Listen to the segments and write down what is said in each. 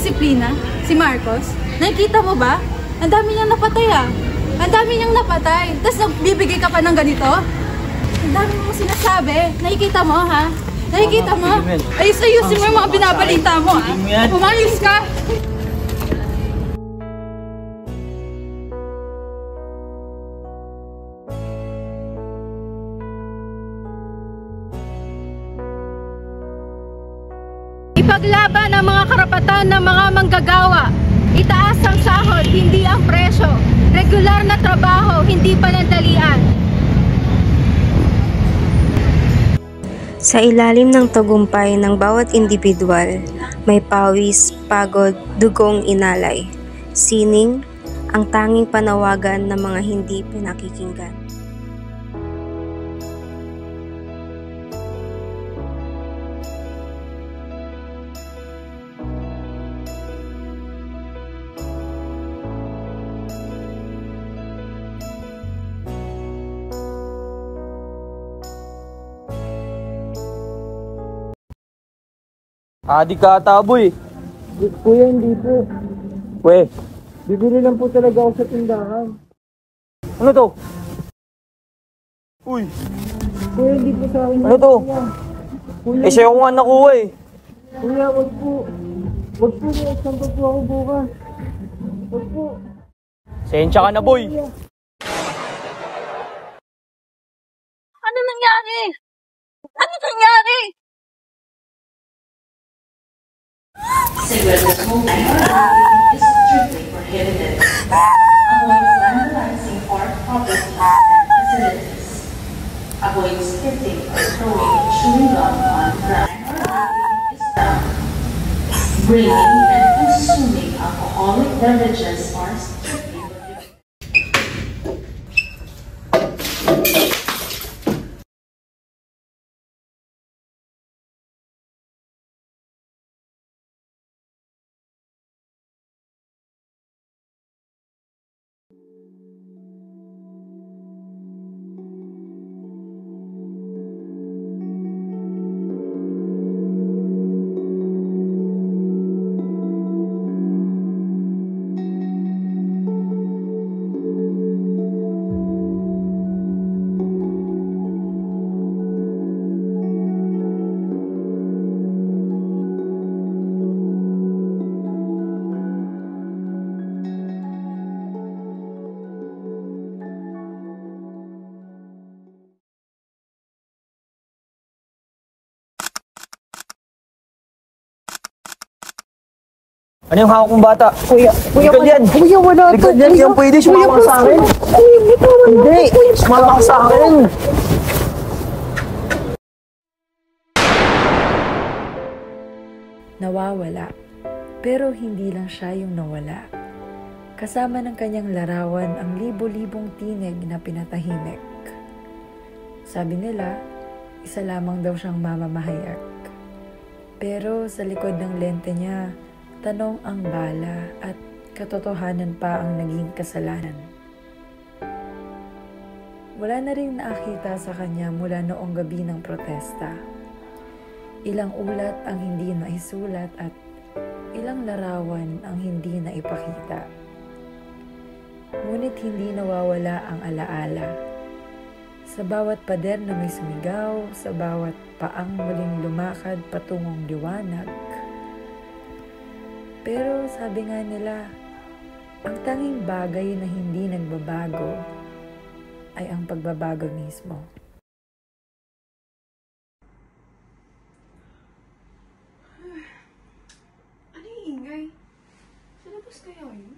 disiplina? Si Marcos? Nakikita mo ba? Ang dami niyang napatay ah. Ang dami niyang napatay. Tapos nagbibigay ka pa ng ganito? Ang dami mong sinasabi. Nakikita mo ha? Nakikita mo? Ayos-ayusin mo yung mga binabalita mo ha? Umayos ka! Ipaglaban ang mga karapatan ng mga manggagawa. Itaas ang sahod, hindi ang presyo. Regular na trabaho, hindi panandalian. Sa ilalim ng tagumpay ng bawat individual, may pawis, pagod, dugong inalay. Sining, ang tanging panawagan ng mga hindi pinakikinggan. Adik ka ata, boy. Kuya, hindi po. We, Bibili lang po talaga ako sa tindahan. ano to? Uy, Kuya, hindi po sa akin. ano to? Kuya, Eh, sa'yo ko nga nakuha eh. Kuya, wag po. Wag po, saan po ako bukas? Wag po. Sensya ka na, boy. Kuya. Ano nangyari? Ano nangyari? Cigarette smoking is strictly prohibited, unlike vandalizing park properties and facilities. Avoid spitting or throwing chewing gum on ground is done. Bringing and consuming alcoholic beverages are strictly prohibited. Ano yung hawak mong bata? Kuya, Likod yan. Kuya, wala to. Likod yan, yung pwede. Sumama ka sa akin. Hindi, sumama ka sa akin. Nawawala. Pero hindi lang siya yung nawala. Kasama ng kanyang larawan ang libo-libong tinig na pinatahimik. Sabi nila, isa lamang daw siyang mamamahayag. Pero sa likod ng lente niya, tanong ang bala at katotohanan pa ang naging kasalanan. Wala na rin nakita sa kanya mula noong gabi ng protesta. Ilang ulat ang hindi maisulat at ilang larawan ang hindi naipakita. Ngunit hindi nawawala ang alaala. Sa bawat pader na may sumigaw, sa bawat paang muling lumakad patungong liwanag. Pero sabi nga nila, ang tanging bagay na hindi nagbabago ay ang pagbabago mismo. Ano yung ingay? Sa labas kaya yun?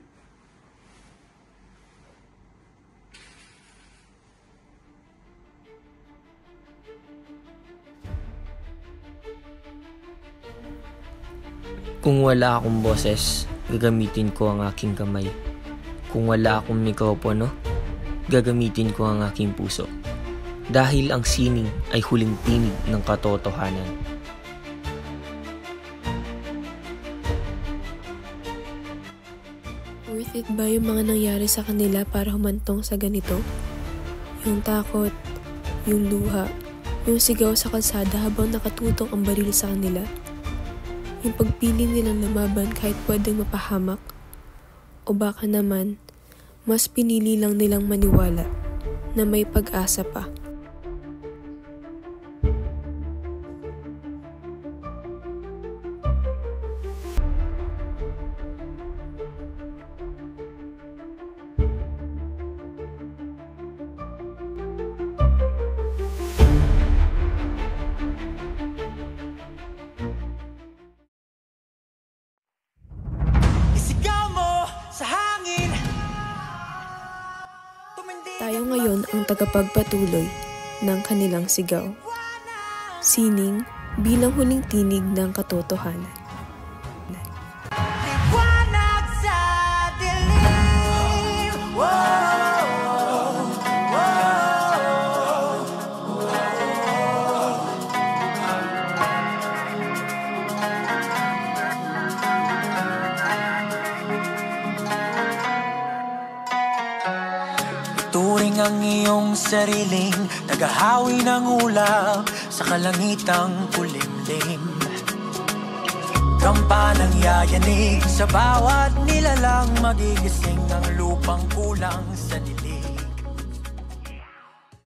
Kung wala akong boses, gagamitin ko ang aking kamay. Kung wala akong mikropono, gagamitin ko ang aking puso. Dahil ang sining ay huling tinig ng katotohanan. Worth it ba yung mga nangyari sa kanila para humantong sa ganito? Yung takot, yung luha, yung sigaw sa kalsada habang nakatutong ang baril sa kanila. yung pagpili nilang lumaban kahit pwedeng mapahamak, o baka naman, mas pinili lang nilang maniwala na may pag-asa pa. Tayo ngayon ang tagapagpatuloy ng kanilang sigaw. Sining bilang huling tinig ng katotohanan. Liwanag sa dilim. Turing ang iyong sariling naghahawi ng ulap sa kalangitang kulimlim. Kampanang yayanig sa bawat nilalang, magigising ang lupang kulang sa dilim.